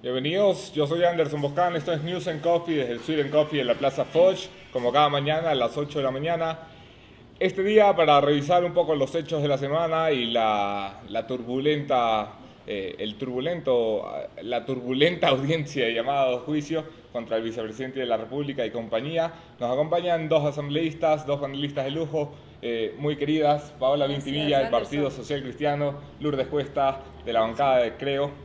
Bienvenidos, yo soy Anderson Boscan, esto es News and Coffee desde el Sweet and Coffee en la Plaza Foch, como cada mañana a las 8 de la mañana. Este día para revisar un poco los hechos de la semana y la turbulenta audiencia llamada juicio contra el vicepresidente de la República y compañía. Nos acompañan dos asambleístas, dos panelistas de lujo, muy queridas, Paola Vintimilla del Partido Social Cristiano, Lourdes Cuesta de la bancada de Creo.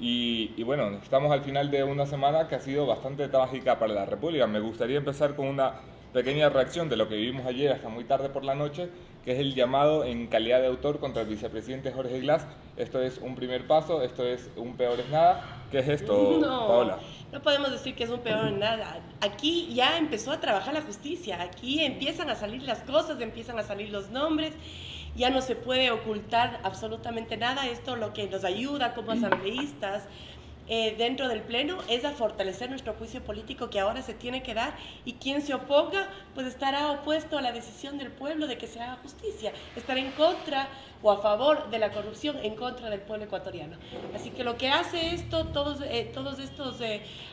Y bueno, estamos al final de una semana que ha sido bastante trágica para la República. Me gustaría empezar con una pequeña reacción de lo que vivimos ayer hasta muy tarde por la noche, que es el llamado en calidad de autor contra el vicepresidente Jorge Glass. Esto es un primer paso, esto es un peor es nada. ¿Qué es esto, No, Paola? no podemos decir que es un peor en nada. Aquí ya empezó a trabajar la justicia, aquí empiezan a salir las cosas, empiezan a salir los nombres, ya no se puede ocultar absolutamente nada. Esto lo que nos ayuda como asambleístas dentro del Pleno es a fortalecer nuestro juicio político que ahora se tiene que dar, y quien se oponga pues estará opuesto a la decisión del pueblo de que se haga justicia, estará en contra o a favor de la corrupción, en contra del pueblo ecuatoriano. Así que lo que hace esto, todos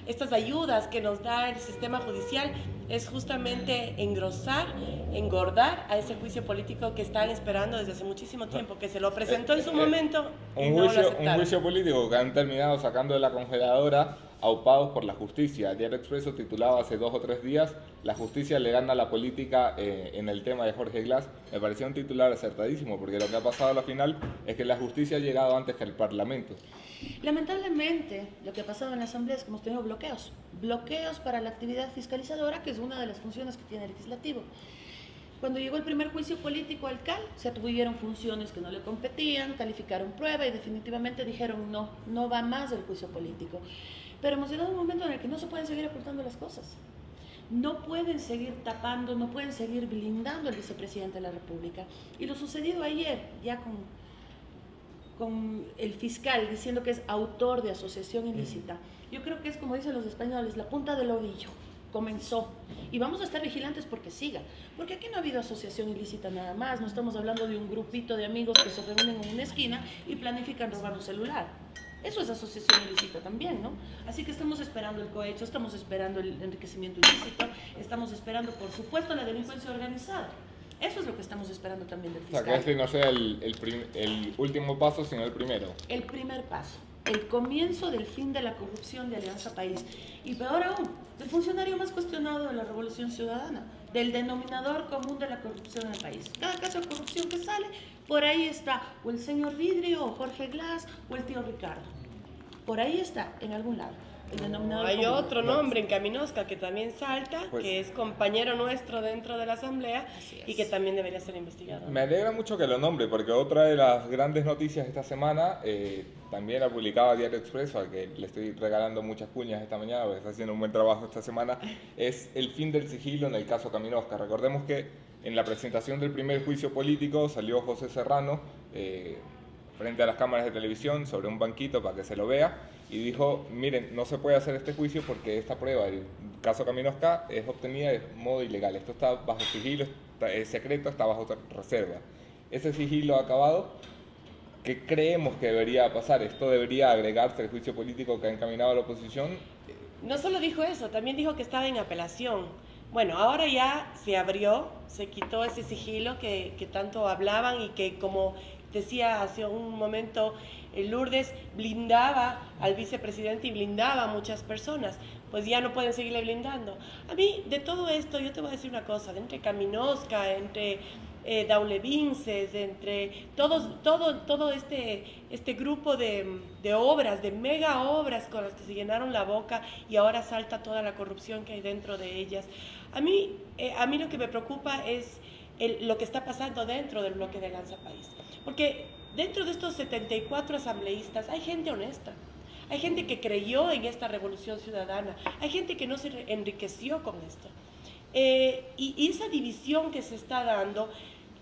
estas ayudas que nos da el sistema judicial es justamente engrosar, engordar a ese juicio político que están esperando desde hace muchísimo tiempo, que se lo presentó en su momento y no lo aceptaron. Un juicio político que han terminado sacando de la congeladora, aupados por la justicia. Diario Expreso titulaba hace 2 o 3 días: la justicia le gana a la política en el tema de Jorge Glass. Me pareció un titular acertadísimo, porque lo que ha pasado a la final es que la justicia ha llegado antes que el Parlamento. Lamentablemente, lo que ha pasado en la Asamblea es que hemos tenido bloqueos para la actividad fiscalizadora, que es una de las funciones que tiene el legislativo. Cuando llegó el primer juicio político al CAL, se atribuyeron funciones que no le competían, calificaron prueba y definitivamente dijeron no va más el juicio político. Pero hemos llegado a un momento en el que no se pueden seguir ocultando las cosas. No pueden seguir tapando, no pueden seguir blindando al vicepresidente de la República. Y lo sucedido ayer, ya con el fiscal diciendo que es autor de asociación ilícita, yo creo que es, como dicen los españoles, la punta del ovillo. Comenzó, y vamos a estar vigilantes porque siga, porque aquí no ha habido asociación ilícita nada más. No estamos hablando de un grupito de amigos que se reúnen en una esquina y planifican robar un celular. Eso es asociación ilícita también, ¿no? Así que estamos esperando el cohecho, estamos esperando el enriquecimiento ilícito, estamos esperando, por supuesto, la delincuencia organizada. Eso es lo que estamos esperando también del fiscal. O sea, que este no sea el último paso, sino el primero. El primer paso, el comienzo del fin de la corrupción de Alianza País. Y peor aún, del funcionario más cuestionado de la Revolución Ciudadana, del denominador común de la corrupción en el país. Cada caso de corrupción que sale, por ahí está o el señor Vidrio, o Jorge Glass, o el tío Ricardo. Por ahí está, en algún lado. El denominador Hay común. otro nombre en Caminosca que también salta, Pues, que es compañero nuestro dentro de la Asamblea y que también debería ser investigado. Me alegra mucho que lo nombre, porque otra de las grandes noticias esta semana, también la publicaba Diario Expreso, al que le estoy regalando muchas cuñas esta mañana, porque está haciendo un buen trabajo esta semana, es el fin del sigilo en el caso Caminosca. Recordemos que en la presentación del primer juicio político salió José Serrano frente a las cámaras de televisión sobre un banquito para que se lo vea, y dijo: miren, no se puede hacer este juicio porque esta prueba, el caso Caminosca, es obtenida de modo ilegal. Esto está bajo sigilo, es secreto, está bajo reserva. Ese sigilo ha acabado. ¿Qué creemos que debería pasar? ¿Esto debería agregarse al juicio político que ha encaminado a la oposición? No solo dijo eso, también dijo que estaba en apelación. Bueno, ahora ya se abrió, se quitó ese sigilo que tanto hablaban y que, como decía hace un momento Lourdes, blindaba al vicepresidente y blindaba a muchas personas. Pues ya no pueden seguirle blindando. A mí, de todo esto, yo te voy a decir una cosa: entre Caminosca, entre Daule Vinces, entre todo este grupo de obras, de mega obras con las que se llenaron la boca, y ahora salta toda la corrupción que hay dentro de ellas. A mí lo que me preocupa es lo que está pasando dentro del bloque de Alianza País. Porque dentro de estos 74 asambleístas hay gente honesta. Hay gente que creyó en esta revolución ciudadana. Hay gente que no se enriqueció con esto. Y esa división que se está dando,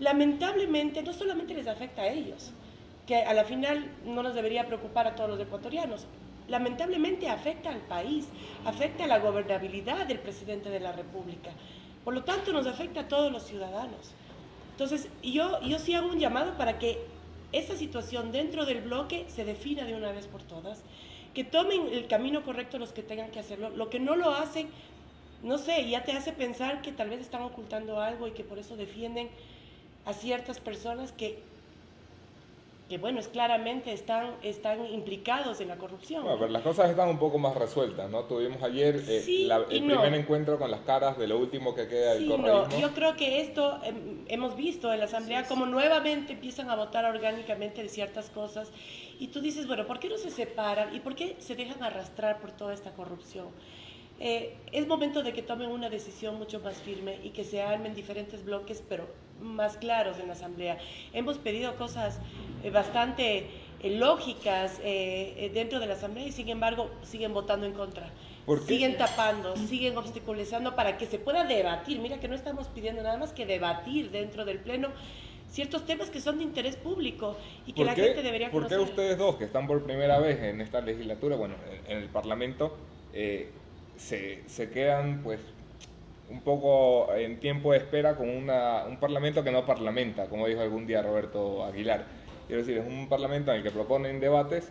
lamentablemente, no solamente les afecta a ellos, que a la final no nos debería preocupar a todos los ecuatorianos. Lamentablemente afecta al país, afecta a la gobernabilidad del presidente de la República. Por lo tanto, nos afecta a todos los ciudadanos. Entonces, yo sí hago un llamado para que esta situación dentro del bloque se defina de una vez por todas, que tomen el camino correcto los que tengan que hacerlo. Lo que no lo hacen, no sé, ya te hace pensar que tal vez están ocultando algo y que por eso defienden a ciertas personas que bueno, es claramente están implicados en la corrupción. Bueno, pero las cosas están un poco más resueltas, ¿no? Tuvimos ayer Sí el primer encuentro con las caras de lo último que queda del correísmo. No, yo creo que esto hemos visto en la Asamblea como nuevamente empiezan a votar orgánicamente de ciertas cosas y tú dices, bueno, ¿por qué no se separan y por qué se dejan arrastrar por toda esta corrupción? Es momento de que tomen una decisión mucho más firme y que se armen diferentes bloques, pero más claros en la Asamblea. Hemos pedido cosas bastante lógicas dentro de la Asamblea y sin embargo siguen votando en contra. ¿Por qué? Siguen tapando, siguen obstaculizando para que se pueda debatir. Mira que no estamos pidiendo nada más que debatir dentro del Pleno ciertos temas que son de interés público y que la gente debería conocer. ¿Por qué ustedes dos, que están por primera vez en esta legislatura, bueno, en el Parlamento, se quedan pues un poco en tiempo de espera con un parlamento que no parlamenta, como dijo algún día Roberto Aguilar? Quiero decir, es un parlamento en el que proponen debates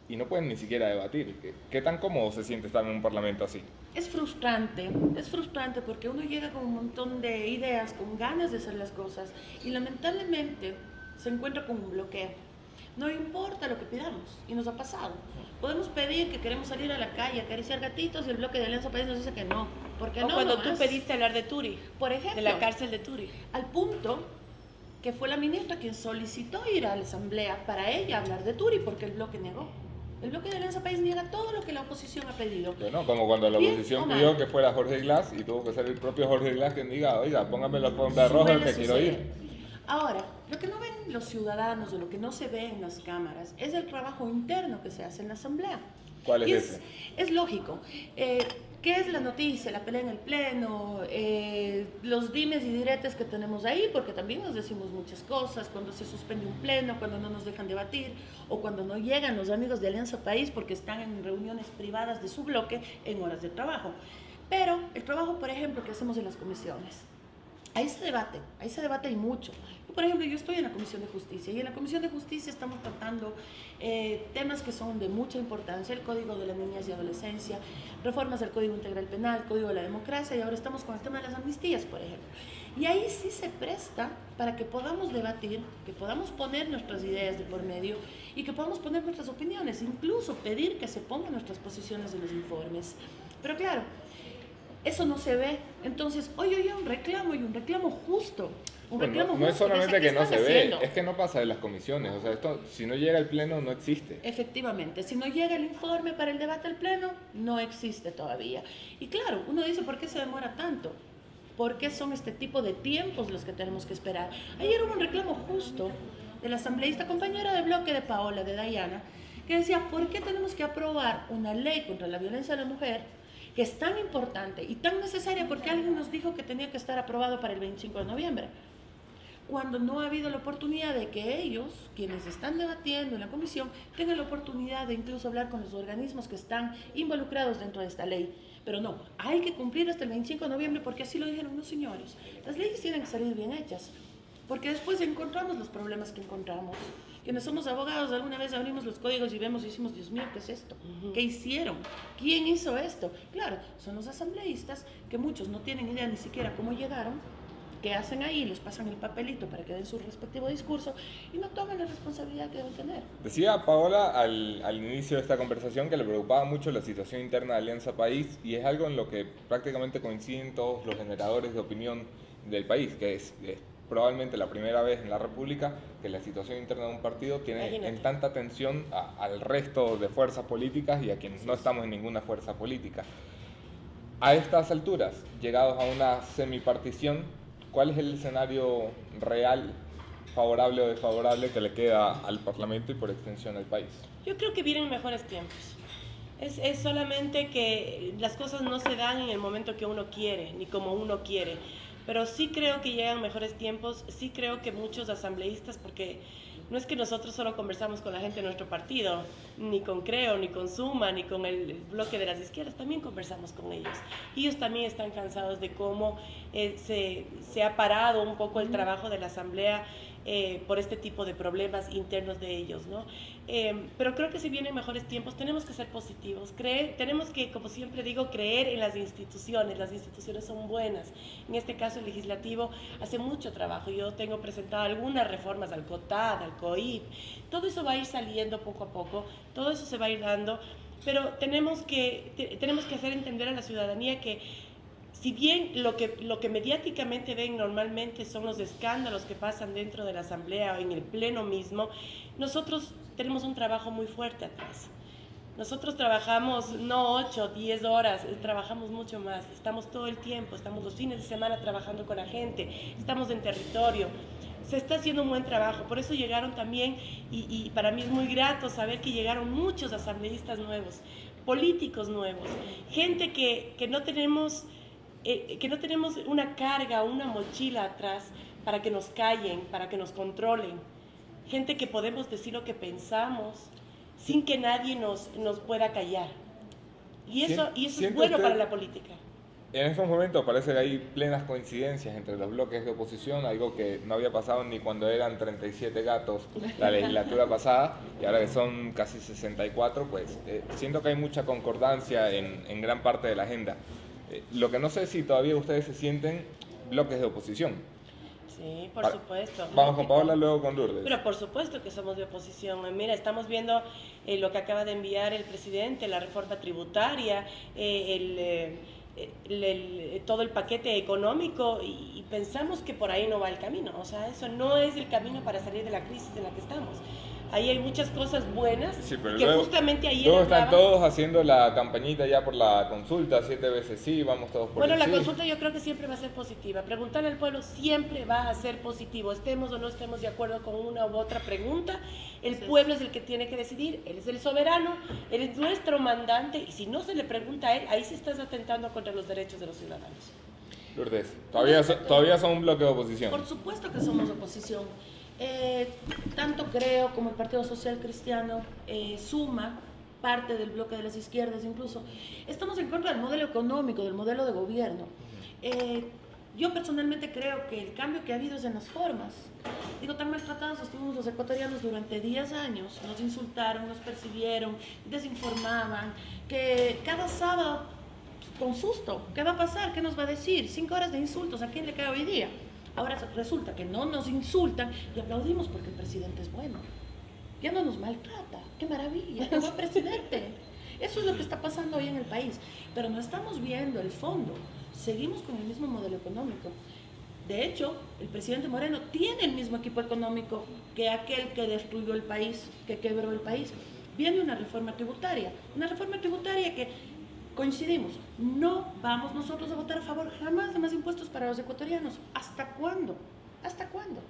y no pueden ni siquiera debatir. ¿Qué tan cómodo se siente estar en un parlamento así? Es frustrante porque uno llega con un montón de ideas, con ganas de hacer las cosas y lamentablemente se encuentra con un bloqueo. No importa lo que pidamos, y nos ha pasado. Podemos pedir que queremos salir a la calle, acariciar gatitos, y el bloque de Alianza País nos dice que no. Porque O no, cuando nomás. tú pediste hablar de Turi, Por ejemplo, de la cárcel de Turi. al punto que fue la ministra quien solicitó ir a la Asamblea para ella hablar de Turi, porque el bloque negó. El bloque de Alianza País niega todo lo que la oposición ha pedido. Bueno, como cuando la Bien oposición o mal. pidió que fuera Jorge Glass y tuvo que ser el propio Jorge Glass quien diga, oiga, póngame la alfombra roja Suele que quiero suceder. ir. Ahora, lo que no ven los ciudadanos o lo que no se ve en las cámaras es el trabajo interno que se hace en la Asamblea. ¿Cuál es Y ese? es lógico. ¿Qué es la noticia? La pelea en el Pleno, los dimes y diretes que tenemos ahí, porque también nos decimos muchas cosas, cuando se suspende un Pleno, cuando no nos dejan debatir, o cuando no llegan los amigos de Alianza País porque están en reuniones privadas de su bloque en horas de trabajo. Pero el trabajo, por ejemplo, que hacemos en las comisiones, ahí se debate y mucho. Por ejemplo, yo estoy en la Comisión de Justicia y en la Comisión de Justicia estamos tratando temas que son de mucha importancia, el Código de la Niñez y Adolescencia, reformas del Código Integral Penal, Código de la Democracia y ahora estamos con el tema de las amnistías, por ejemplo. Y ahí sí se presta para que podamos debatir, que podamos poner nuestras ideas de por medio y que podamos poner nuestras opiniones, incluso pedir que se pongan nuestras posiciones en los informes. Pero claro, eso no se ve. Entonces, hoy un reclamo y un reclamo justo. No es solamente que no se ve, haciendo? es que no pasa de las comisiones. O sea, esto, si no llega al Pleno, no existe. Efectivamente, si no llega el informe para el debate al Pleno, no existe todavía. Y claro, uno dice, ¿por qué se demora tanto? ¿Por qué son este tipo de tiempos los que tenemos que esperar? Ayer hubo un reclamo justo de la asambleísta compañera de bloque de Paola, de Dayana, que decía, ¿por qué tenemos que aprobar una ley contra la violencia a la mujer que es tan importante y tan necesaria porque alguien nos dijo que tenía que estar aprobado para el 25 de noviembre? Cuando no ha habido la oportunidad de que ellos, quienes están debatiendo en la comisión, tengan la oportunidad de incluso hablar con los organismos que están involucrados dentro de esta ley. Pero no, hay que cumplir hasta el 25 de noviembre porque así lo dijeron los señores. Las leyes tienen que salir bien hechas, porque después encontramos los problemas que encontramos. Quienes somos abogados, alguna vez abrimos los códigos y vemos y decimos, Dios mío, ¿qué es esto? ¿Qué hicieron? ¿Quién hizo esto? Claro, son los asambleístas, que muchos no tienen idea ni siquiera cómo llegaron, que hacen ahí, les pasan el papelito para que den su respectivo discurso y no toman la responsabilidad que deben tener. Decía Paola al inicio de esta conversación que le preocupaba mucho la situación interna de Alianza País y es algo en lo que prácticamente coinciden todos los generadores de opinión del país, que es probablemente la primera vez en la República que la situación interna de un partido tiene en tanta tensión al resto de fuerzas políticas y a quienes no estamos en ninguna fuerza política. A estas alturas, llegados a una semipartición, ¿cuál es el escenario real, favorable o desfavorable, que le queda al Parlamento y por extensión al país? Yo creo que vienen mejores tiempos. Es solamente que las cosas no se dan en el momento que uno quiere, ni como uno quiere. Pero sí creo que llegan mejores tiempos, sí creo que muchos asambleístas, porque no es que nosotros solo conversamos con la gente de nuestro partido, ni con Creo, ni con Suma, ni con el bloque de las izquierdas, también conversamos con ellos. Ellos también están cansados de cómo se ha parado un poco el trabajo de la asamblea por este tipo de problemas internos de ellos, ¿no? Pero creo que si vienen mejores tiempos tenemos que ser positivos, tenemos que, como siempre digo, creer en las instituciones son buenas. En este caso el legislativo hace mucho trabajo, yo tengo presentado algunas reformas al COTAD, al COIP, todo eso va a ir saliendo poco a poco, todo eso se va a ir dando, pero tenemos que hacer entender a la ciudadanía que si bien lo que mediáticamente ven normalmente son los escándalos que pasan dentro de la Asamblea o en el Pleno mismo, nosotros tenemos un trabajo muy fuerte atrás. Nosotros trabajamos no 8, 10 horas, trabajamos mucho más. Estamos todo el tiempo, estamos los fines de semana trabajando con la gente, estamos en territorio. Se está haciendo un buen trabajo, por eso llegaron también, y para mí es muy grato saber que llegaron muchos asambleístas nuevos, políticos nuevos, gente que no tenemos una carga, una mochila atrás para que nos callen, para que nos controlen. Gente que podemos decir lo que pensamos sin que nadie nos pueda callar. Y eso es bueno para la política. En estos momentos parece que hay plenas coincidencias entre los bloques de oposición, algo que no había pasado ni cuando eran 37 gatos la legislatura pasada, y ahora que son casi 64, pues siento que hay mucha concordancia en gran parte de la agenda. Lo que no sé si todavía ustedes se sienten bloques de oposición. Sí, por supuesto. Vamos con Paola, luego con Lourdes. Pero por supuesto que somos de oposición. Mira, estamos viendo lo que acaba de enviar el presidente, la reforma tributaria, todo el paquete económico, y pensamos que por ahí no va el camino. O sea, eso no es el camino para salir de la crisis en la que estamos. Ahí hay muchas cosas buenas, sí, pero que luego, justamente ayer luego están todos haciendo la campañita ya por la consulta, 7 veces sí, vamos todos por Bueno, el la sí. Consulta yo creo que siempre va a ser positiva. Preguntarle al pueblo siempre va a ser positivo. Estemos o no estemos de acuerdo con una u otra pregunta, el pueblo es el que tiene que decidir. Él es el soberano, él es nuestro mandante, y si no se le pregunta a él, ahí sí estás atentando contra los derechos de los ciudadanos. Lourdes, todavía son un bloque de oposición. Por supuesto que somos oposición. Tanto Creo como el Partido Social Cristiano, Suma, parte del bloque de las izquierdas incluso, estamos en contra del modelo económico, del modelo de gobierno. Yo personalmente creo que el cambio que ha habido es en las formas. Digo, tan maltratados estuvimos los ecuatorianos durante 10 años, nos insultaron, nos persiguieron, desinformaban, que cada sábado, con susto, ¿qué va a pasar? ¿Qué nos va a decir? 5 horas de insultos, ¿a quién le cae hoy día? Ahora resulta que no nos insultan y aplaudimos porque el presidente es bueno. Ya no nos maltrata. ¡Qué maravilla! ¡Qué buen presidente! Eso es lo que está pasando hoy en el país. Pero no estamos viendo el fondo. Seguimos con el mismo modelo económico. De hecho, el presidente Moreno tiene el mismo equipo económico que aquel que destruyó el país, que quebró el país. Viene una reforma tributaria que coincidimos, no vamos nosotros a votar a favor jamás de más impuestos para los ecuatorianos. ¿Hasta cuándo? ¿Hasta cuándo?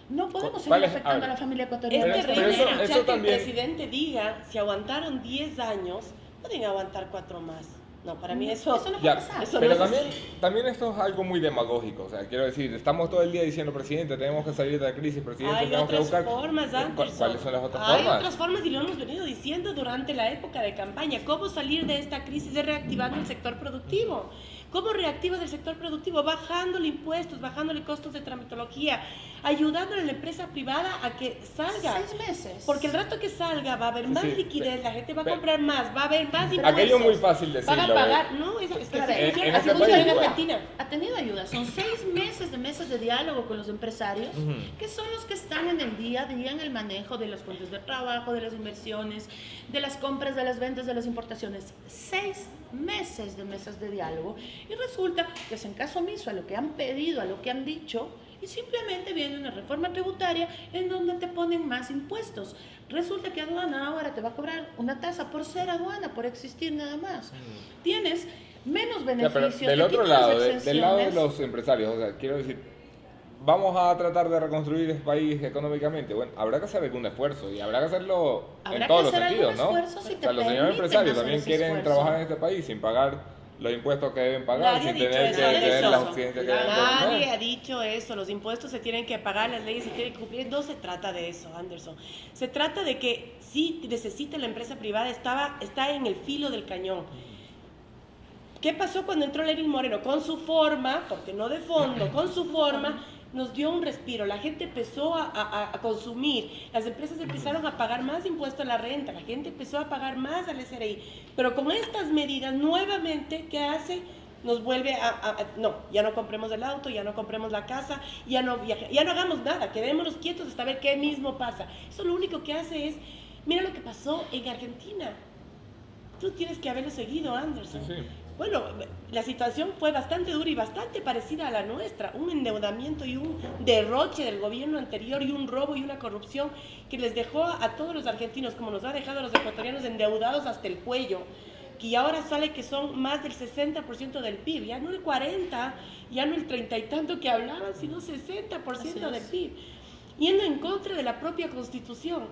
No podemos seguir afectando a la familia ecuatoriana. Es terrible escuchar que el presidente diga, si aguantaron 10 años, pueden aguantar 4 más. No, para mí eso no puede pasar. Pero también esto es algo muy demagógico. O sea, quiero decir, estamos todo el día diciendo, presidente, tenemos que salir de la crisis, presidente, tenemos que buscar... Hay otras formas, Anderson. ¿Cuáles son las otras formas? Hay otras formas, y lo hemos venido diciendo durante la época de campaña. ¿Cómo salir de esta crisis? Es reactivando el sector productivo. ¿Cómo reactivas el sector productivo? Bajándole impuestos, bajándole costos de tramitología, ayudándole a la empresa privada a que salga. 6 meses. Porque el rato que salga va a haber más liquidez, la gente va a comprar más, va a haber más impuestos. Aquello es muy fácil decirlo. Van a pagar, no, es que así funciona en Argentina. Ha tenido ayuda. Son 6 meses de mesas de diálogo con los empresarios, que son los que están en el día a día en el manejo de las fuentes de trabajo, de las inversiones, de las compras, de las ventas, de las importaciones. 6 meses de mesas de diálogo, y resulta que hacen caso omiso a lo que han pedido, a lo que han dicho, y simplemente viene una reforma tributaria en donde te ponen más impuestos. Resulta que aduana ahora te va a cobrar una tasa por ser aduana, por existir nada más. Tienes menos beneficios. Pero del otro lado, del lado de los empresarios, o sea, quiero decir, vamos a tratar de reconstruir el país económicamente. Bueno, habrá que hacer algún esfuerzo, y habrá que hacerlo en todos los sentidos, ¿no? O sea, los señores empresarios también quieren trabajar en este país sin pagar los impuestos que deben pagar, sin tener que tener las occidentes que deben tener. Nadie ha dicho eso, los impuestos se tienen que pagar, las leyes se tienen que cumplir. No se trata de eso, Anderson. Se trata de que si necesita la empresa privada, está en el filo del cañón. ¿Qué pasó cuando entró Lenín Moreno? Con su forma, porque no de fondo, con su forma, nos dio un respiro, la gente empezó a consumir, las empresas empezaron a pagar más impuesto a la renta, la gente empezó a pagar más al SRI, pero con estas medidas nuevamente, ¿qué hace? Nos vuelve no, ya no compremos el auto, ya no compremos la casa, ya no hagamos nada, quedémonos quietos hasta ver qué mismo pasa. Eso lo único que hace es, mira lo que pasó en Argentina. Tú tienes que haberlo seguido, Anderson. Sí, sí. Bueno, la situación fue bastante dura y bastante parecida a la nuestra. Un endeudamiento y un derroche del gobierno anterior y un robo y una corrupción que les dejó a todos los argentinos, como nos ha dejado a los ecuatorianos, endeudados hasta el cuello. Que ahora sale que son más del 60% del PIB, ya no el 40%, ya no el 30 y tanto que hablaban, sino 60% del PIB, yendo en contra de la propia Constitución.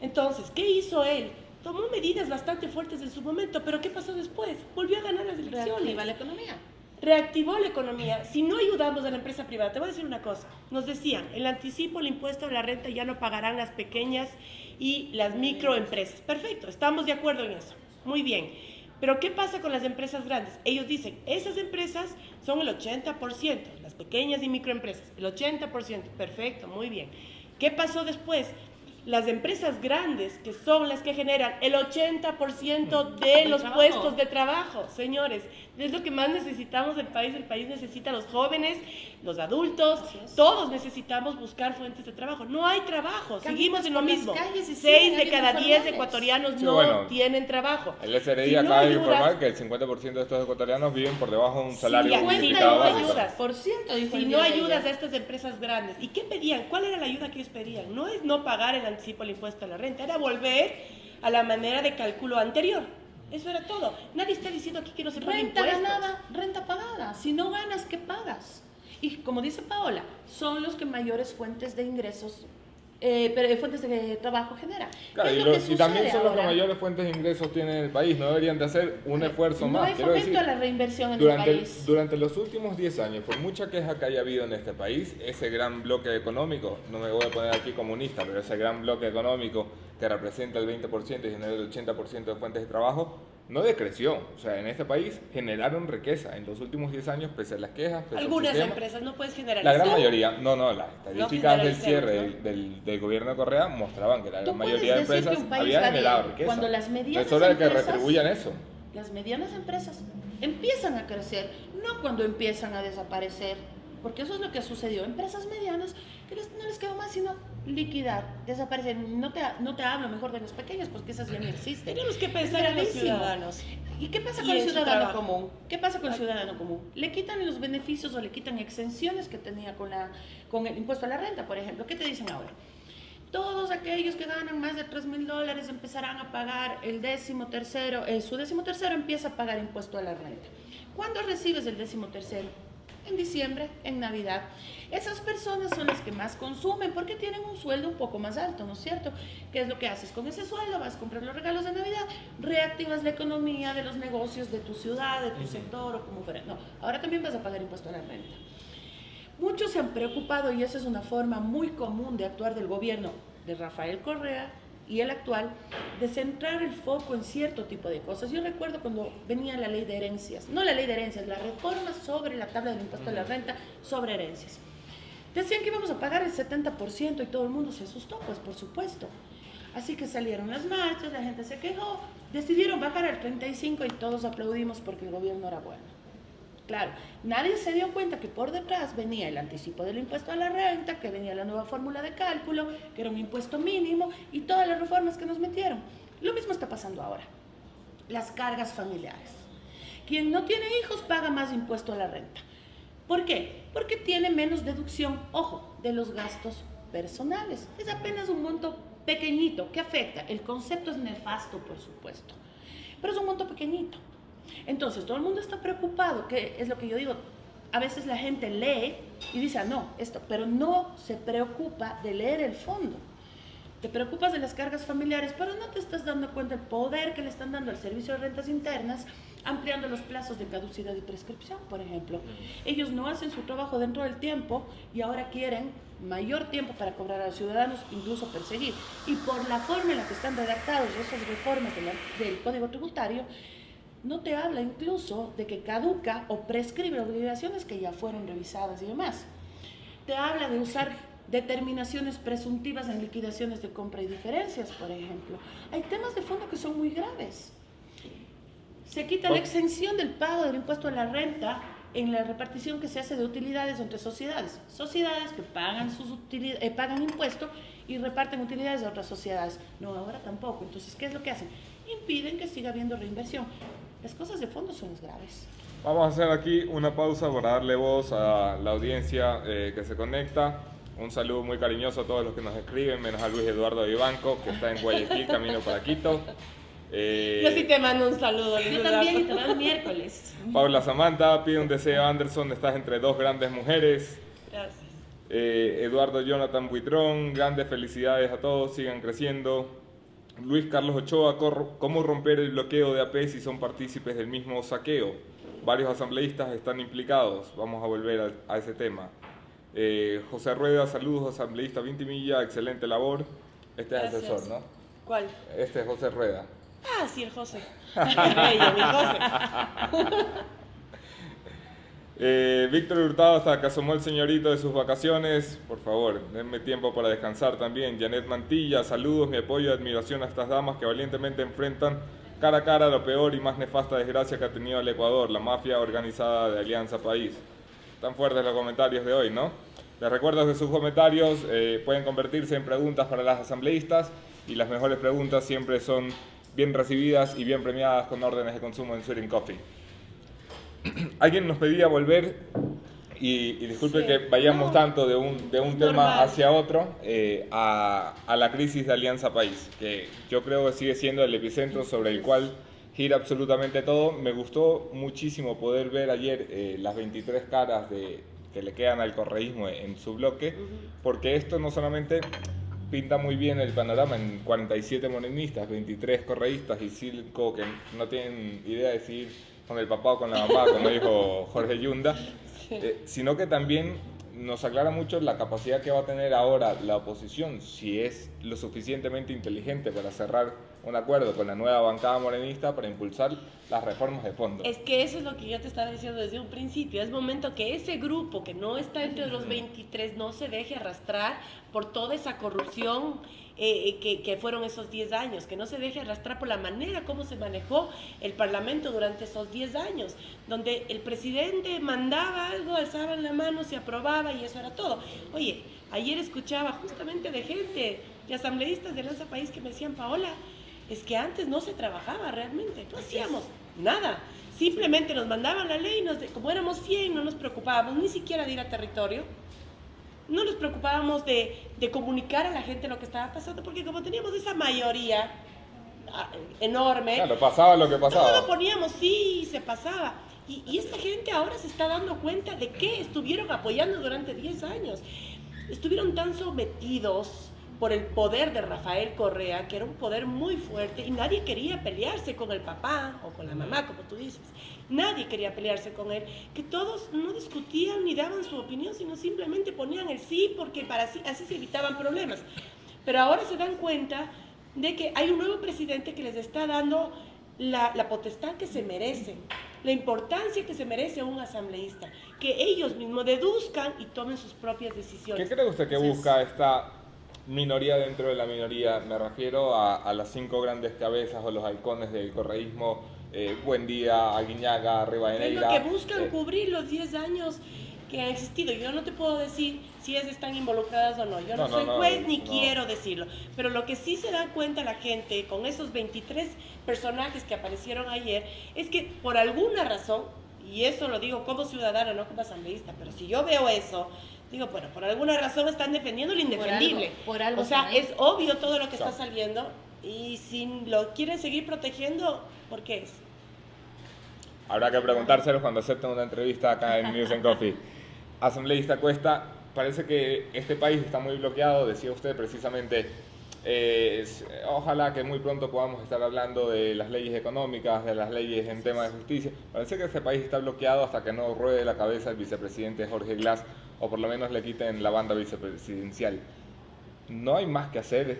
Entonces, ¿qué hizo él? Tomó medidas bastante fuertes en su momento, pero ¿qué pasó después? Volvió a ganar las elecciones. Reactiva la economía. Reactivó la economía. Si no ayudamos a la empresa privada, te voy a decir una cosa, nos decían, el anticipo, el impuesto a la renta ya no pagarán las pequeñas y las microempresas. Perfecto, estamos de acuerdo en eso, muy bien. Pero ¿qué pasa con las empresas grandes? Ellos dicen, esas empresas son el 80%, las pequeñas y microempresas, el 80%, perfecto, muy bien. ¿Qué pasó después? Las empresas grandes, que son las que generan el 80% de los puestos de trabajo, señores, es lo que más necesitamos del país. El país necesita a los jóvenes, los adultos, todos necesitamos buscar fuentes de trabajo. No hay trabajo, seguimos en lo mismo. 6 de cada 10 ecuatorianos no tienen trabajo. El SRI acaba de informar que el 50% de estos ecuatorianos viven por debajo de un salario unificado básico. Si no ayudas a estas empresas grandes. ¿Y qué pedían? ¿Cuál era la ayuda que ellos pedían? No es no pagar el anticipo, el impuesto a la renta, era volver a la manera de cálculo anterior. Eso era todo. Nadie está diciendo aquí que no se paguen impuestos. Renta ganada, renta pagada. Si no ganas, ¿qué pagas? Y como dice Paola, son los que mayores fuentes de ingresos, fuentes de trabajo generan. Claro, y también son los que mayores fuentes de ingresos tienen en el país. No deberían de hacer un esfuerzo más. No hay fomento a la reinversión en el país. Durante los últimos 10 años, por mucha queja que haya habido en este país, ese gran bloque económico, no me voy a poner aquí comunista, pero ese gran bloque económico que representa el 20% y genera el 80% de fuentes de trabajo, no decreció. O sea, en este país generaron riqueza en los últimos 10 años, pese a las quejas. Algunas empresas, no puedes generalizar. La gran mayoría, las estadísticas del cierre del gobierno de Correa mostraban que la gran mayoría de empresas había generado riqueza. Cuando las medianas es hora de que retribuyan eso. Las medianas empresas empiezan a crecer, no cuando empiezan a desaparecer, porque eso es lo que sucedió. Empresas medianas que no les quedó más sino liquidar, desaparecer. No te hablo mejor de los pequeños, porque esas ya no existen. Tenemos que pensar en los ciudadanos. ¿Y qué pasa con el ciudadano común? ¿Qué pasa con el ciudadano común? Le quitan los beneficios o le quitan exenciones que tenía con el impuesto a la renta, por ejemplo. ¿Qué te dicen ahora? Todos aquellos que ganan más de $3,000 empezarán a pagar el 13º, su 13º empieza a pagar impuesto a la renta. ¿Cuándo recibes el 13º? En diciembre, en Navidad. Esas personas son las que más consumen porque tienen un sueldo un poco más alto, ¿no es cierto? ¿Qué es lo que haces con ese sueldo? Vas a comprar los regalos de Navidad, reactivas la economía de los negocios de tu ciudad, de tu sector o como fuera. No, ahora también vas a pagar impuesto a la renta. Muchos se han preocupado, y esa es una forma muy común de actuar del gobierno de Rafael Correa y el actual, de centrar el foco en cierto tipo de cosas. Yo recuerdo cuando venía la ley de herencias, no la ley de herencias, la reforma sobre la tabla del impuesto a la renta sobre herencias. Decían que íbamos a pagar el 70% y todo el mundo se asustó, pues por supuesto. Así que salieron las marchas, la gente se quejó, decidieron bajar al 35% y todos aplaudimos porque el gobierno era bueno. Claro, nadie se dio cuenta que por detrás venía el anticipo del impuesto a la renta, que venía la nueva fórmula de cálculo, que era un impuesto mínimo y todas las reformas que nos metieron. Lo mismo está pasando ahora. Las cargas familiares. Quien no tiene hijos paga más impuesto a la renta. ¿Por qué? Porque tiene menos deducción, ojo, de los gastos personales. Es apenas un monto pequeñito que afecta. El concepto es nefasto, por supuesto, pero es un monto pequeñito. Entonces, todo el mundo está preocupado, que es lo que yo digo, a veces la gente lee y dice, no, esto, pero no se preocupa de leer el fondo. Te preocupas de las cargas familiares, pero no te estás dando cuenta del poder que le están dando al Servicio de Rentas Internas, ampliando los plazos de caducidad y prescripción, por ejemplo. Ellos no hacen su trabajo dentro del tiempo y ahora quieren mayor tiempo para cobrar a los ciudadanos, incluso perseguir. Y por la forma en la que están redactados esas reformas del Código Tributario, no te habla incluso de que caduca o prescribe obligaciones que ya fueron revisadas y demás. te habla de usar determinaciones presuntivas en liquidaciones de compra y diferencias, por ejemplo. Hay temas de fondo que son muy graves. Se quita la exención del pago del impuesto a la renta en la repartición que se hace de utilidades entre sociedades. Sociedades que pagan pagan impuesto y reparten utilidades de otras sociedades. No, ahora tampoco. Entonces, ¿qué es lo que hacen? Impiden que siga habiendo reinversión. Las cosas de fondo son las graves. Vamos a hacer aquí una pausa para darle voz a la audiencia que se conecta. Un saludo muy cariñoso a todos los que nos escriben, menos a Luis Eduardo Vivanco, que está en Guayaquil, camino para Quito. Yo sí te mando un saludo, Luis. Yo también, y te veo el miércoles. Paula Samantha pide un deseo. Anderson, estás entre dos grandes mujeres. Gracias. Eduardo Jonathan Buitrón, grandes felicidades a todos, sigan creciendo. Luis Carlos Ochoa, ¿cómo romper el bloqueo de AP si son partícipes del mismo saqueo? Varios asambleístas están implicados, vamos a volver a ese tema. José Rueda, saludos, asambleísta Vintimilla, excelente labor. Este Gracias. es asesor, ¿no? ¿Cuál? Este es José Rueda. Ah, sí, el José. Bello, mi José. Víctor Hurtado, hasta que asomó el señorito de sus vacaciones, por favor, denme tiempo para descansar también. Janet Mantilla, saludos, mi apoyo y admiración a estas damas que valientemente enfrentan cara a cara lo peor y más nefasta desgracia que ha tenido el Ecuador, la mafia organizada de Alianza País. Tan fuertes los comentarios de hoy, ¿no? Les recuerdo que sus comentarios pueden convertirse en preguntas para las asambleístas y las mejores preguntas siempre son bien recibidas y bien premiadas con órdenes de consumo en Swearing Coffee. Alguien nos pedía volver y disculpe Sí. que vayamos tanto de un tema Normal. hacia otro a la crisis de Alianza País, que yo creo que sigue siendo el epicentro sobre el cual gira absolutamente todo. Me gustó muchísimo poder ver ayer las 23 caras que le quedan al correísmo en su bloque, porque esto no solamente pinta muy bien el panorama en 47 morenistas, 23 correístas y 5 que no tienen idea de si ir con el papá o con la mamá, como dijo Jorge Yunda, sino que también nos aclara mucho la capacidad que va a tener ahora la oposición, si es lo suficientemente inteligente para cerrar un acuerdo con la nueva bancada morenista para impulsar las reformas de fondo. Es que eso es lo que yo te estaba diciendo desde un principio. Es momento que ese grupo que no está entre los 23 no se deje arrastrar por toda esa corrupción que fueron esos 10 años, que no se deje arrastrar por la manera como se manejó el Parlamento durante esos 10 años, donde el presidente mandaba algo, alzaban la mano, se aprobaba y eso era todo. Oye, ayer escuchaba justamente de gente, de asambleístas de Alianza País que me decían, Paola, es que antes no se trabajaba realmente, no hacíamos nada. Simplemente nos mandaban la ley, como éramos 100, no nos preocupábamos ni siquiera de ir a territorio, no nos preocupábamos de comunicar a la gente lo que estaba pasando, porque como teníamos esa mayoría enorme, Claro, pasaba lo que pasaba. todo poníamos sí, se pasaba. Y esta gente ahora se está dando cuenta de que estuvieron apoyando durante 10 años. Estuvieron tan sometidos por el poder de Rafael Correa, que era un poder muy fuerte, y nadie quería pelearse con el papá o con la mamá, como tú dices. Nadie quería pelearse con él, que todos no discutían ni daban su opinión, sino simplemente ponían el sí, porque así se evitaban problemas. Pero ahora se dan cuenta de que hay un nuevo presidente que les está dando la potestad que se merecen, la importancia que se merece un asambleísta, que ellos mismos deduzcan y tomen sus propias decisiones. ¿Qué cree usted que Entonces, busca esta minoría dentro de la minoría? Me refiero a las 5 grandes cabezas o los halcones del correísmo, Buendía, Aguiñaga, es Rivadeneira. lo que buscan cubrir los 10 años que han existido. Yo no te puedo decir si ellas están involucradas o no. Yo no soy juez ni quiero decirlo. Pero lo que sí se da cuenta la gente con esos 23 personajes que aparecieron ayer es que por alguna razón, y eso lo digo como ciudadana, no como asambleísta, pero si yo veo eso, digo, bueno, por alguna razón están defendiendo lo indefendible. Por algo o sea, están ahí. es obvio todo lo que está Claro. saliendo, y si lo quieren seguir protegiendo, ¿por qué es? Habrá que preguntárselo cuando acepten una entrevista acá en News and Coffee. Asambleísta Cuesta, parece que este país está muy bloqueado, decía usted precisamente. Ojalá que muy pronto podamos estar hablando de las leyes económicas, de las leyes en temas de justicia. Parece que este país está bloqueado hasta que no ruede la cabeza el vicepresidente Jorge Glass, o por lo menos le quiten la banda vicepresidencial. No hay más que hacer,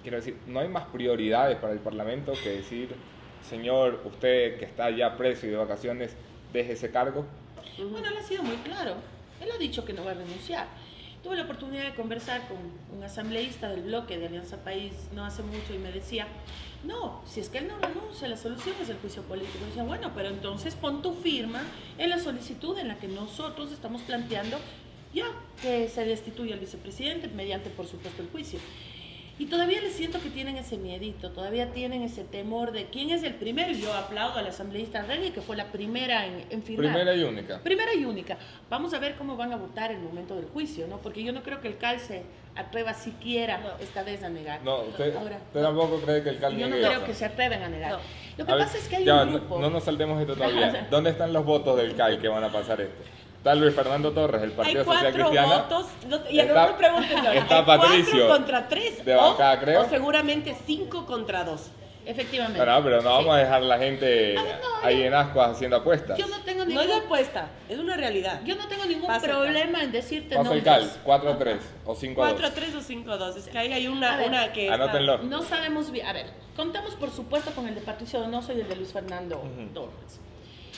quiero decir, no hay más prioridades para el Parlamento que decir, señor, usted que está ya preso y de vacaciones, deje ese cargo. Bueno, él ha sido muy claro. Él ha dicho que no va a renunciar. Tuve la oportunidad de conversar con un asambleísta del bloque de Alianza País no hace mucho y me decía, no, si es que él no renuncia, la solución es el juicio político. Y decía, bueno, pero entonces pon tu firma en la solicitud en la que nosotros estamos planteando ya que se destituya al vicepresidente mediante, por supuesto, el juicio. Y todavía les siento que tienen ese miedito, todavía tienen ese temor de quién es el primero. Yo aplaudo a la asambleísta Regui, que fue la primera en firmar. Primera y única. Primera y única. Vamos a ver cómo van a votar en el momento del juicio, ¿no? Porque yo no creo que el CAL se atreva siquiera esta vez a negar. No, usted Ahora, tampoco cree que el CAL yo no niegue creo eso. que se atreven a negar. No. Lo que A ver, pasa es que hay ya, un grupo. No nos saltemos esto todavía. ¿Dónde están los votos del CAL que van a pasar esto? Está Luis Fernando Torres, el Hay Partido Social 4 Cristiano. votos, y Está- no me pregunten, no, está hay Patricio, 4 contra 3, de bancada, creo. o seguramente 5 contra 2. Efectivamente. No, pero no vamos a dejar la gente A ver, no, ahí en ascuas haciendo apuestas. Yo no tengo No ningún, es apuesta, es una realidad. yo no tengo ningún Pasa el problema en decirte Pasa el nombres. CAL, 4-3 o 5-2. 4-3 o 5-2, es que ahí hay A una, ver, una que Anótenlo. No sabemos bien. A ver, contamos por supuesto con el de Patricio Donoso y el de Luis Fernando Torres.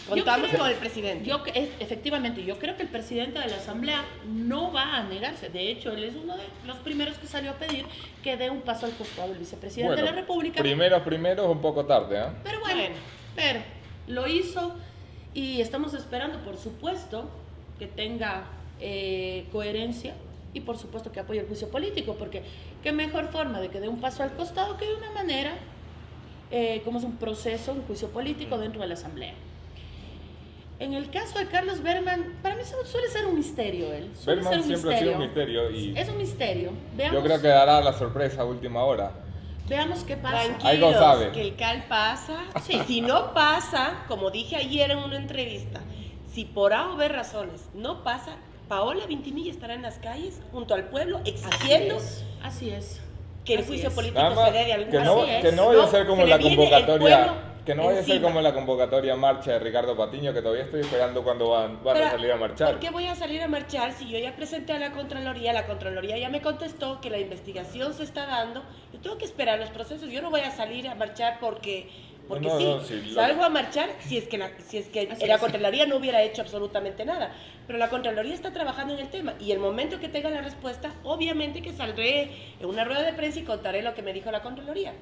contamos Yo creo- con el presidente. Efectivamente, yo creo que el presidente de la Asamblea no va a negarse. De hecho, él es uno de los primeros que salió a pedir que dé un paso al costado el vicepresidente de la República. Primero es un poco tarde, ¿eh? Pero bueno, pero lo hizo y estamos esperando, por supuesto, que tenga coherencia y por supuesto que apoye el juicio político, porque qué mejor forma de que dé un paso al costado que de una manera, como es un proceso, un juicio político dentro de la Asamblea. En el caso de Carlos Berman, para mí suele ser un misterio él. Suele Berman ser un siempre ha sido un misterio y Es un misterio. Veamos, yo creo que dará la sorpresa a última hora. veamos qué pasa. Algo sabe. Tranquilos, que el CAL pasa. Sí. Y si no pasa, como dije ayer en una entrevista, si por A o B razones no pasa, Paola Vintimilla estará en las calles junto al pueblo exigiendo Así es. que el Así juicio es. político Nada más se dé de algún que no, Así es. que no vaya a No, ser como se le la viene el convocatoria, pueblo que no vaya a ser encima. como la convocatoria en marcha de Ricardo Patiño, que todavía estoy esperando cuando van Pero, a salir a marchar. ¿por qué voy a salir a marchar si yo ya presenté a la Contraloría ya me contestó que la investigación se está dando? Yo tengo que esperar los procesos, yo no voy a salir a marchar porque Sí, salgo a marchar si es que Así la es. Contraloría no hubiera hecho absolutamente nada. Pero la Contraloría está trabajando en el tema y el momento que tenga la respuesta, obviamente que saldré en una rueda de prensa y contaré lo que me dijo la Contraloría.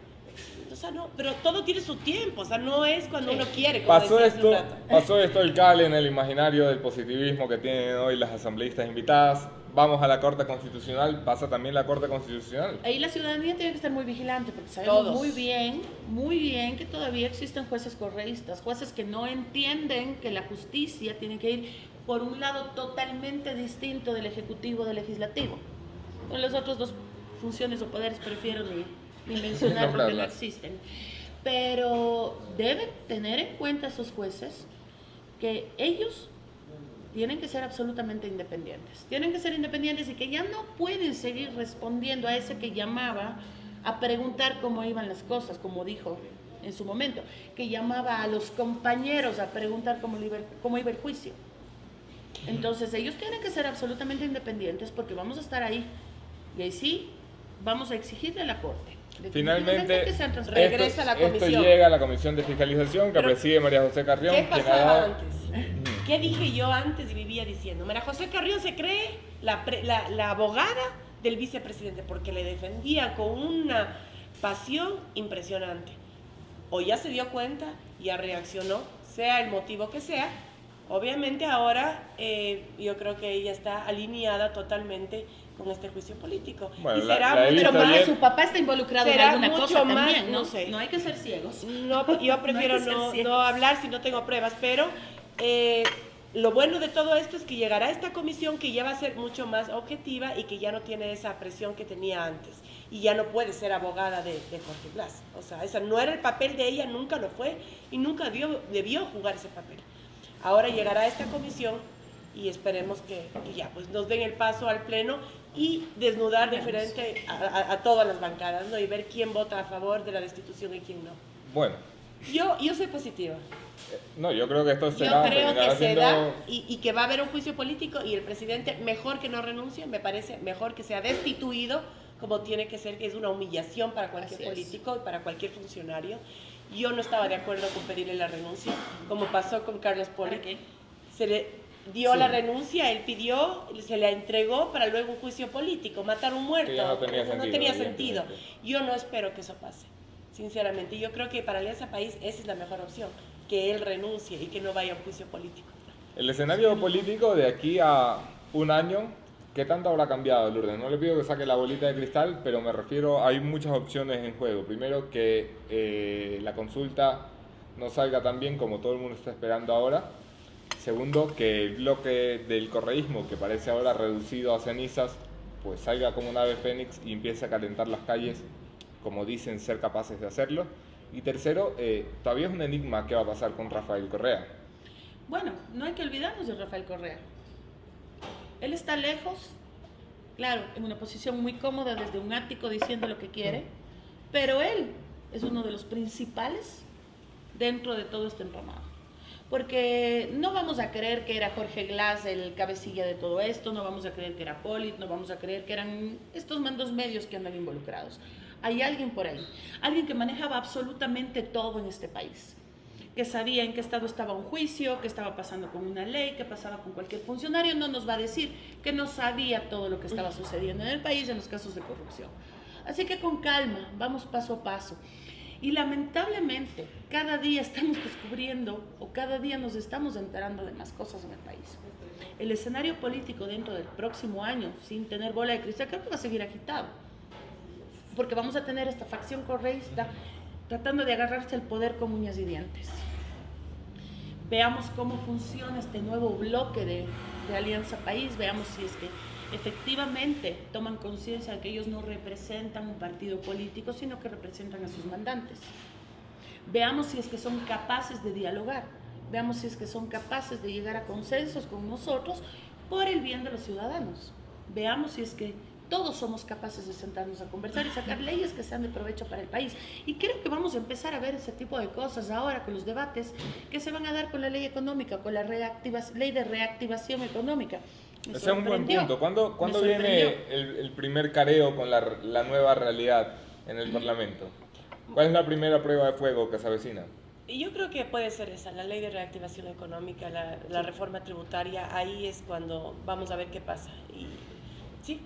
O sea, no, pero todo tiene su tiempo, o sea, no es cuando uno quiere. Como Pasó decía hace un esto, rato. pasó esto el CAL en el imaginario del positivismo que tienen hoy las asambleístas invitadas. Vamos a la Corte Constitucional, pasa también la Corte Constitucional. Ahí la ciudadanía tiene que estar muy vigilante porque sabemos Todos. muy bien que todavía existen jueces correístas, jueces que no entienden que la justicia tiene que ir por un lado totalmente distinto del ejecutivo del legislativo. Con las otras dos funciones o poderes prefiero ni mencionar porque no Nombrarlas. existen. Pero deben tener en cuenta esos jueces que ellos tienen que ser absolutamente independientes. Tienen que ser independientes y que ya no pueden seguir respondiendo a ese que llamaba a preguntar cómo iban las cosas, como dijo en su momento, que llamaba a los compañeros a preguntar cómo iba el juicio. Entonces ellos tienen que ser absolutamente independientes porque vamos a estar ahí y ahí sí vamos a exigirle a la Corte. Finalmente, que sean transparentes. Regresa a la esto comisión. llega a la Comisión de Fiscalización que Pero, preside María José Carrión. ¿Qué quien ha pasaba dado- antes? ¿Qué dije yo antes y vivía diciendo? María José Carrión se cree la abogada del vicepresidente porque le defendía con una pasión impresionante. O ya se dio cuenta, ya reaccionó, sea el motivo que sea. Obviamente ahora yo creo que ella está alineada totalmente con este juicio político. Bueno, y la será he mucho visto Pero más... más ayer. su papá está involucrado en Será alguna mucho cosa más, también, ¿no? no sé. No hay que ser ciegos. No, yo prefiero No hay que ser no ciegos. hablar si no tengo pruebas, pero lo bueno de todo esto es que llegará esta comisión que ya va a ser mucho más objetiva y que ya no tiene esa presión que tenía antes. Y ya no puede ser abogada de Jorge Blas. O sea, ese no era el papel de ella, nunca lo fue y nunca debió jugar ese papel. Ahora llegará esta comisión y esperemos que ya pues nos den el paso al pleno y desnudar diferente a todas las bancadas, ¿no? Y ver quién vota a favor de la destitución y quién no. Bueno, Yo soy positiva. no, yo creo que esto Yo será creo terminará que se siendo- da y que va a haber un juicio político y el presidente mejor que no renuncie, me parece mejor que sea destituido como tiene que ser, que es una humillación para cualquier Así es. político y para cualquier funcionario. Yo no estaba de acuerdo con pedirle la renuncia, como pasó con Carlos Poli. ¿Para qué? dio Sí. la renuncia, él pidió, se la entregó para luego un juicio político, matar un muerto. Que ya no tenía Eso no sentido, tenía sentido. evidentemente. Yo no espero que eso pase, sinceramente. Yo creo que para Alianza País esa es la mejor opción, que él renuncie y que no vaya a un juicio político. El escenario político de aquí a un año, ¿qué tanto habrá cambiado, Lourdes? No le pido que saque la bolita de cristal, pero me refiero, hay muchas opciones en juego. Primero, que la consulta no salga tan bien como todo el mundo está esperando ahora. Segundo, que el bloque del correísmo, que parece ahora reducido a cenizas, pues salga como un ave fénix y empiece a calentar las calles, como dicen ser capaces de hacerlo. Y tercero, todavía es un enigma qué va a pasar con Rafael Correa. Bueno, no hay que olvidarnos de Rafael Correa. Él está lejos, claro, en una posición muy cómoda desde un ático diciendo lo que quiere, pero él es uno de los principales dentro de todo este entramado. Porque no vamos a creer que era Jorge Glass el cabecilla de todo esto, no vamos a creer que era Polit, no vamos a creer que eran estos mandos medios que andan involucrados. Hay alguien por ahí, alguien que manejaba absolutamente todo en este país, que sabía en qué estado estaba un juicio, qué estaba pasando con una ley, qué pasaba con cualquier funcionario. No nos va a decir que no sabía todo lo que estaba sucediendo en el país en los casos de corrupción. Así que con calma, vamos paso a paso. Y lamentablemente, cada día estamos descubriendo o cada día nos estamos enterando de más cosas en el país. El escenario político dentro del próximo año, sin tener bola de cristal, creo que va a seguir agitado. Porque vamos a tener esta facción correísta tratando de agarrarse el poder con uñas y dientes. Veamos cómo funciona este nuevo bloque de Alianza País, veamos si es que efectivamente toman conciencia de que ellos no representan un partido político, sino que representan a sus mandantes. Veamos si es que son capaces de dialogar, veamos si es que son capaces de llegar a consensos con nosotros por el bien de los ciudadanos. Veamos si es que todos somos capaces de sentarnos a conversar y sacar leyes que sean de provecho para el país. Y creo que vamos a empezar a ver ese tipo de cosas ahora con los debates que se van a dar con la ley económica, con la ley de reactivación económica. Ese es un buen punto. ¿Cuándo viene el primer careo con la nueva realidad en el Parlamento? ¿Cuál es la primera prueba de fuego que se avecina? Y yo creo que puede ser esa, la ley de reactivación económica, la reforma tributaria. Ahí es cuando vamos a ver qué pasa. Y sí,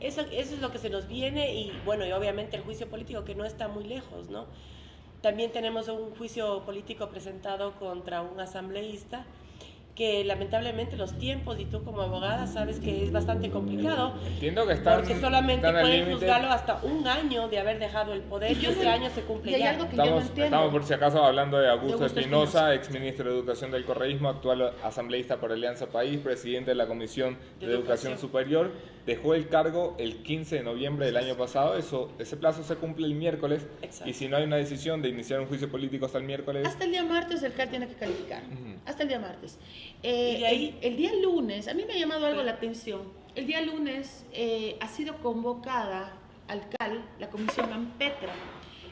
eso es lo que se nos viene. Y bueno, y obviamente el juicio político, que no está muy lejos, ¿no? También tenemos un juicio político presentado contra un asambleísta, que lamentablemente los tiempos, y tú como abogada sabes que es bastante complicado. Entiendo que están, porque solamente están pueden juzgarlo hasta un año de haber dejado el poder, y ese año se cumple ya. Estamos por si acaso hablando de Augusto Espinosa, exministro de Educación del correísmo, actual asambleísta por Alianza País, presidente de la Comisión de Educación Superior. Dejó el cargo el 15 de noviembre del año pasado. Ese plazo se cumple el miércoles. Exacto. Y si no hay una decisión de iniciar un juicio político hasta el miércoles... Hasta el día martes el CAR tiene que calificar. Hasta el día martes. Y de ahí, el día lunes, a mí me ha llamado algo la atención. El día lunes ha sido convocada al CAL, la comisión AMPETRA.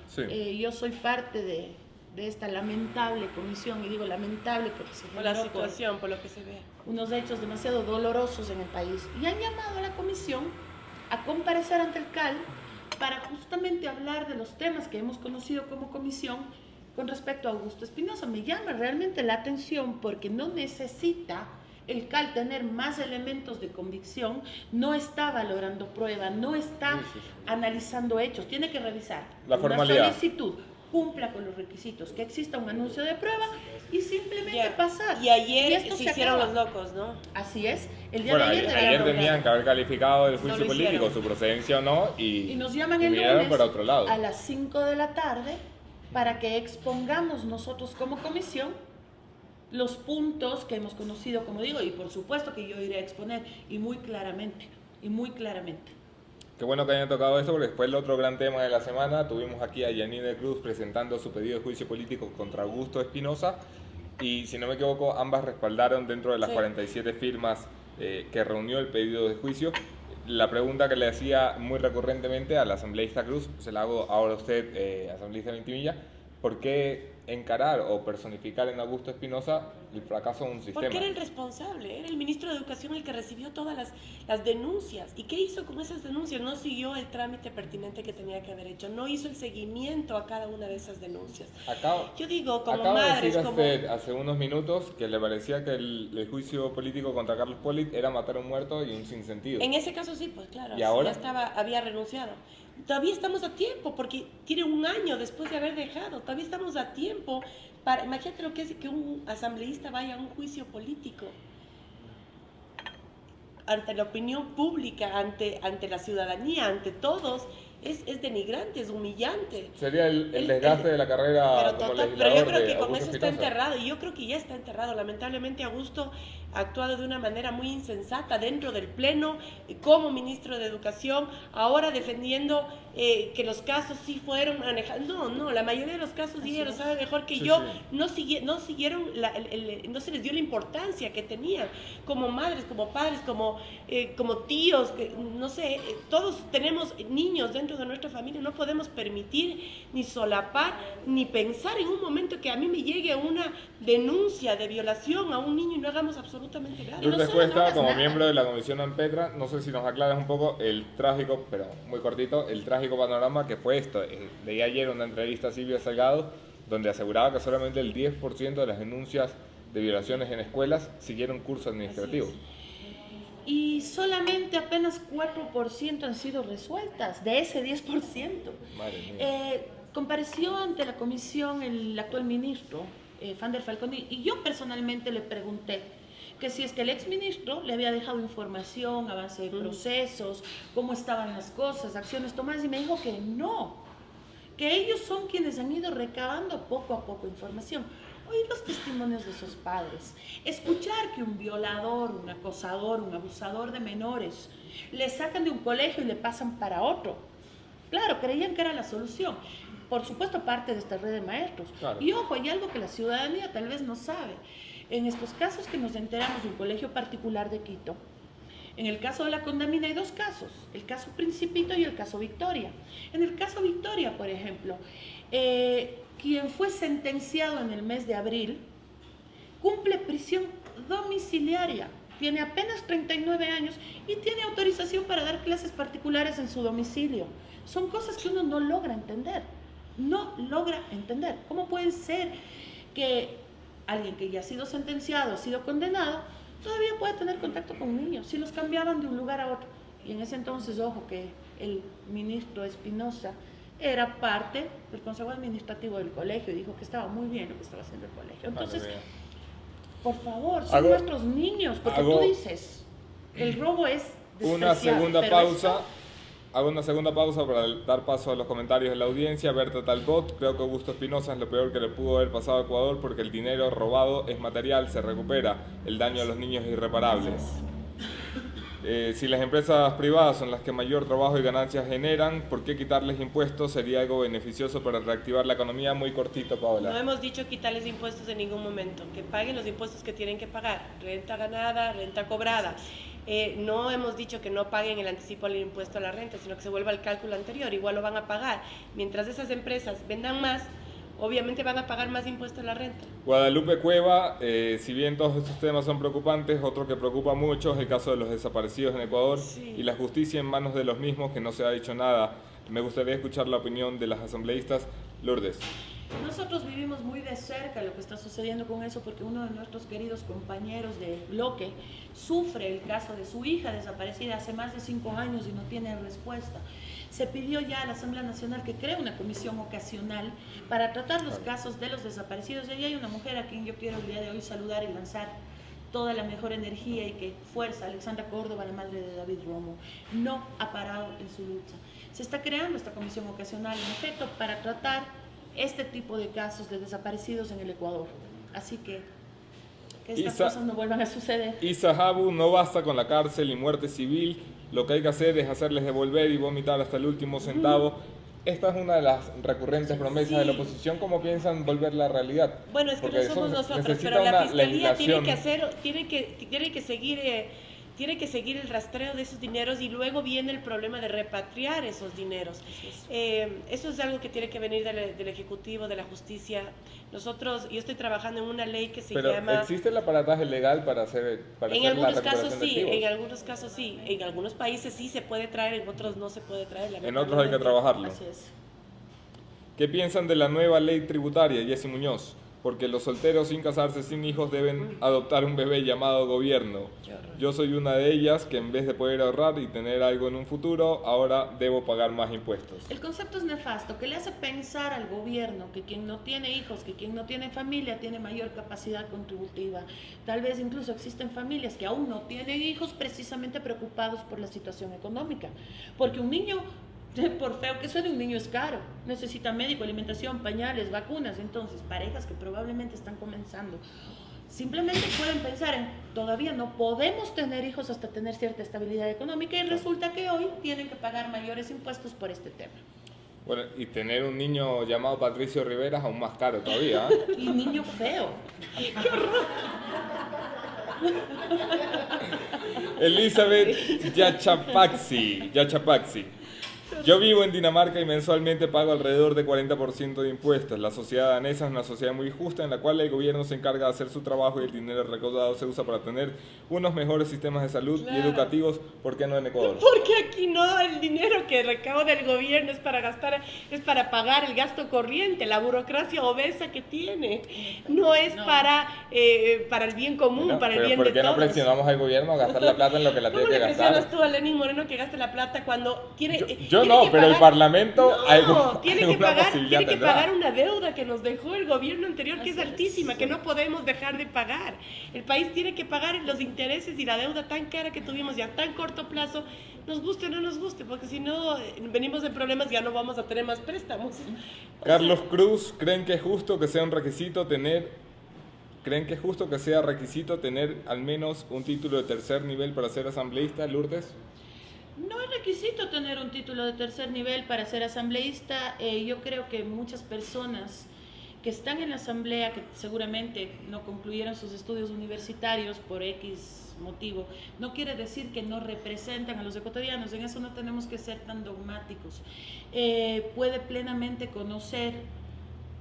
Sí. Yo soy parte de esta lamentable comisión, y digo lamentable porque se por la generó situación, por lo que se ve. unos hechos demasiado dolorosos en el país. Y han llamado a la comisión a comparecer ante el CAL para justamente hablar de los temas que hemos conocido como comisión con respecto a Augusto Espinosa. Me llama realmente la atención porque no necesita el CAL tener más elementos de convicción, no está valorando prueba, no está analizando hechos, tiene que revisar la formalidad. Una solicitud, cumpla con los requisitos, que exista un anuncio de prueba y simplemente pasar. Y ayer esto se hicieron los locos, ¿no? Así es. El día Bueno, de ayer, ayer tenían que haber calificado el juicio lo político, hicieron. su procedencia o no, y nos llaman el miraron lunes para otro lado. a las 5 de la tarde para que expongamos nosotros como comisión los puntos que hemos conocido, como digo, y por supuesto que yo iré a exponer, y muy claramente. Qué bueno que hayan tocado esto, porque después el otro gran tema de la semana, tuvimos aquí a Yanine Cruz presentando su pedido de juicio político contra Augusto Espinosa, y si no me equivoco, ambas respaldaron dentro de las 47 firmas que reunió el pedido de juicio. La pregunta que le hacía muy recurrentemente al asambleísta Cruz, se la hago ahora a usted, asambleísta Ventimilla, ¿por qué encarar o personificar en Augusto Espinosa el fracaso de un sistema. Porque era el responsable, era el ministro de Educación el que recibió todas las denuncias. ¿Y qué hizo con esas denuncias? No siguió el trámite pertinente que tenía que haber hecho, no hizo el seguimiento a cada una de esas denuncias. Yo digo, como acaba madres, de decir hace unos minutos que le parecía que el juicio político contra Carlos Pollitt era matar a un muerto y un sinsentido. En ese caso sí, pues claro, ¿Y ahora? Había renunciado. Todavía estamos a tiempo, porque tiene un año después de haber dejado, todavía estamos a tiempo. Imagínate lo que es que un asambleísta vaya a un juicio político ante la opinión pública, ante la ciudadanía, ante todos. Es denigrante, es humillante. Sería el desgaste de la carrera como legislador. Pero yo creo que con Augusto eso está Espinosa. enterrado, y yo creo que ya está enterrado. Lamentablemente Augusto ha actuado de una manera muy insensata dentro del Pleno, como ministro de Educación, ahora defendiendo que los casos sí fueron manejados. No, la mayoría de los casos, y ella lo sabe mejor que yo, sí. no siguieron, no se les dio la importancia que tenían, como madres, como padres, como tíos, no sé, todos tenemos niños dentro de nuestra familia, no podemos permitir ni solapar, ni pensar en un momento que a mí me llegue una denuncia de violación a un niño y no hagamos absolutamente nada. Lourdes Cuesta, como miembro de la Comisión Ampetra, no sé si nos aclaras un poco el trágico, pero muy cortito, el trágico panorama que fue esto. Leí ayer una entrevista a Silvia Salgado, donde aseguraba que solamente el 10% de las denuncias de violaciones en escuelas siguieron curso administrativo. Y solamente apenas 4% han sido resueltas, de ese 10%. Madre mía. Compareció ante la comisión el actual ministro, Fander Falconi, y yo personalmente le pregunté que si es que el exministro le había dejado información, avance de procesos, cómo estaban las cosas, acciones tomadas, y me dijo que no, que ellos son quienes han ido recabando poco a poco información. Oír los testimonios de sus padres, escuchar que un violador, un acosador, un abusador de menores le sacan de un colegio y le pasan para otro. Claro, creían que era la solución. Por supuesto, parte de esta red de maestros. Claro. Y ojo, hay algo que la ciudadanía tal vez no sabe. En estos casos que nos enteramos de un colegio particular de Quito, en el caso de la Condamina hay dos casos, el caso Principito y el caso Victoria. En el caso Victoria, por ejemplo, quien fue sentenciado en el mes de abril cumple prisión domiciliaria, tiene apenas 39 años y tiene autorización para dar clases particulares en su domicilio. Son cosas que uno no logra entender. ¿Cómo puede ser que alguien que ya ha sido sentenciado, ha sido condenado, todavía puede tener contacto con niños si los cambiaban de un lugar a otro? Y en ese entonces, ojo, que el ministro Espinosa era parte del consejo administrativo del colegio y dijo que estaba muy bien lo que estaba haciendo el colegio. Entonces, por favor, son nuestros niños, porque tú dices, el robo es una segunda pausa. Hago una segunda pausa para dar paso a los comentarios de la audiencia. Berta Talbot: creo que Augusto Espinosa es lo peor que le pudo haber pasado a Ecuador porque el dinero robado es material, se recupera. El daño a los niños es irreparable. Si las empresas privadas son las que mayor trabajo y ganancias generan, ¿por qué quitarles impuestos sería algo beneficioso para reactivar la economía? Muy cortito, Paola. No hemos dicho quitarles impuestos en ningún momento, que paguen los impuestos que tienen que pagar, renta ganada, renta cobrada. No hemos dicho que no paguen el anticipo al impuesto a la renta, sino que se vuelva al cálculo anterior, igual lo van a pagar. Mientras esas empresas vendan más, obviamente van a pagar más impuesto a la renta. Guadalupe Cueva: si bien todos estos temas son preocupantes, otro que preocupa mucho es el caso de los desaparecidos en Ecuador y la justicia en manos de los mismos, que no se ha dicho nada. Me gustaría escuchar la opinión de las asambleístas. Lourdes. Nosotros vivimos muy de cerca lo que está sucediendo con eso, porque uno de nuestros queridos compañeros de bloque sufre el caso de su hija desaparecida hace más de 5 años y no tiene respuesta. Se pidió ya a la Asamblea Nacional que cree una comisión ocasional para tratar los casos de los desaparecidos. Y ahí hay una mujer a quien yo quiero el día de hoy saludar y lanzar toda la mejor energía y que fuerza. Alexandra Córdoba, la madre de David Romo, no ha parado en su lucha. Se está creando esta comisión ocasional, en efecto, para tratar este tipo de casos de desaparecidos en el Ecuador. Así que estas cosas no vuelvan a suceder. Isa Habu: no basta con la cárcel y muerte civil, lo que hay que hacer es hacerles devolver y vomitar hasta el último centavo. Esta es una de las recurrentes promesas de la oposición. ¿Cómo piensan volver la realidad? Bueno, es que no somos nosotros, pero la Fiscalía tiene que seguir tiene que seguir el rastreo de esos dineros y luego viene el problema de repatriar esos dineros. Eso es algo que tiene que venir del Ejecutivo, de la justicia. Yo estoy trabajando en una ley que se Pero llama... ¿existe el aparataje legal para hacer En la algunos recuperación casos de sí, activos? en algunos casos sí. En algunos países sí se puede traer, en otros no se puede traer. En otros hay que trabajarlo. Así es. ¿Qué piensan de la nueva ley tributaria, Jessy Muñoz? Porque los solteros sin casarse, sin hijos, deben adoptar un bebé llamado gobierno. Yo soy una de ellas que en vez de poder ahorrar y tener algo en un futuro, ahora debo pagar más impuestos. El concepto es nefasto, que le hace pensar al gobierno que quien no tiene hijos, que quien no tiene familia, tiene mayor capacidad contributiva. Tal vez incluso existen familias que aún no tienen hijos precisamente preocupados por la situación económica. Porque un niño, por feo que suene, un niño es caro, necesita médico, alimentación, pañales, vacunas. Entonces, parejas que probablemente están comenzando, simplemente pueden pensar en, todavía no podemos tener hijos hasta tener cierta estabilidad económica, y resulta que hoy tienen que pagar mayores impuestos por este tema. Bueno, y tener un niño llamado Patricio Rivera es aún más caro todavía, ¿eh? Y niño feo. Elizabeth Yachapaxi. Yo vivo en Dinamarca y mensualmente pago alrededor de 40% de impuestos. La sociedad danesa es una sociedad muy justa en la cual el gobierno se encarga de hacer su trabajo y el dinero recaudado se usa para tener unos mejores sistemas de salud y educativos. ¿Por qué no en Ecuador? Porque aquí no, el dinero que recauda el gobierno es para gastar, es para pagar el gasto corriente, la burocracia obesa que tiene. No es para el bien común, Bueno, para el pero bien ¿por de qué no todos. presionamos al gobierno a gastar la plata en lo que la ¿Cómo tiene le que gastar? presionas tú a Lenín Moreno que gaste la plata cuando tiene... Yo tiene no, que pero el pagar- Parlamento No, tiene que alguna pagar, posibilidad tiene que tendrá. pagar una deuda que nos dejó el gobierno anterior, que es Así es, altísima, que sí. no podemos dejar de pagar. El país tiene que pagar los intereses y la deuda tan cara que tuvimos ya a tan corto plazo, nos guste o no nos guste, porque si no venimos de problemas, ya no vamos a tener más préstamos. Carlos Cruz, ¿creen que es justo que sea un requisito tener al menos un título de tercer nivel para ser asambleísta, Lourdes? No es requisito tener un título de tercer nivel para ser asambleísta. Yo creo que muchas personas que están en la asamblea, que seguramente no concluyeron sus estudios universitarios por X motivo, no quiere decir que no representan a los ecuatorianos. En eso no tenemos que ser tan dogmáticos. Puede plenamente conocer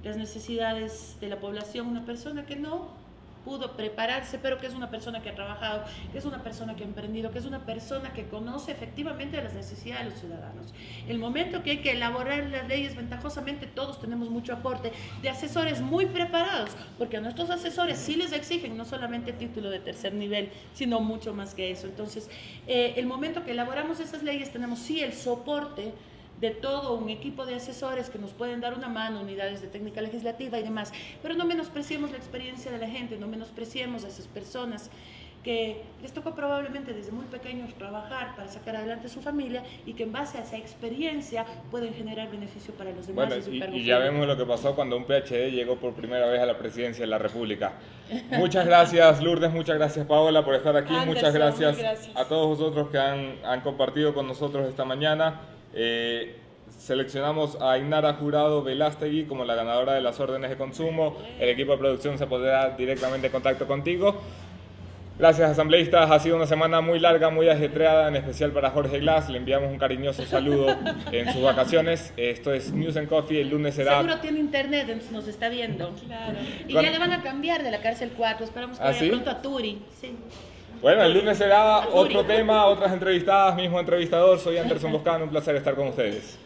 las necesidades de la población una persona que no pudo prepararse, pero que es una persona que ha trabajado, que es una persona que ha emprendido, que es una persona que conoce efectivamente las necesidades de los ciudadanos. El momento que hay que elaborar las leyes, ventajosamente todos tenemos mucho aporte de asesores muy preparados, porque a nuestros asesores sí les exigen no solamente título de tercer nivel, sino mucho más que eso. Entonces, el momento que elaboramos esas leyes, tenemos sí el soporte de todo un equipo de asesores que nos pueden dar una mano, unidades de técnica legislativa y demás, pero no menospreciemos la experiencia de la gente, no menospreciemos a esas personas que les tocó probablemente desde muy pequeños trabajar para sacar adelante su familia y que en base a esa experiencia pueden generar beneficio para los demás. Bueno, de su cargo y ya público. vemos lo que pasó cuando un PhD llegó por primera vez a la presidencia de la República. Muchas gracias, Lourdes, muchas gracias, Paola, por estar aquí. Anderson, muchas gracias, muy gracias a todos vosotros que han compartido con nosotros esta mañana. Seleccionamos a Inara Jurado Velástegui como la ganadora de las órdenes de consumo. El equipo de producción se pondrá directamente en contacto contigo. Gracias, asambleístas. Ha sido una semana muy larga, muy ajetreada, en especial para Jorge Glass. Le enviamos un cariñoso saludo en sus vacaciones. Esto es News and Coffee. El lunes será... Seguro tiene internet, entonces nos está viendo. Claro. Y Con- ya le van a cambiar de la cárcel 4, esperamos que ¿Ah, vaya sí? pronto a Turi. Sí. Bueno, el lunes será otro tema, otras entrevistadas, mismo entrevistador. Soy Anderson Boscano, un placer estar con ustedes.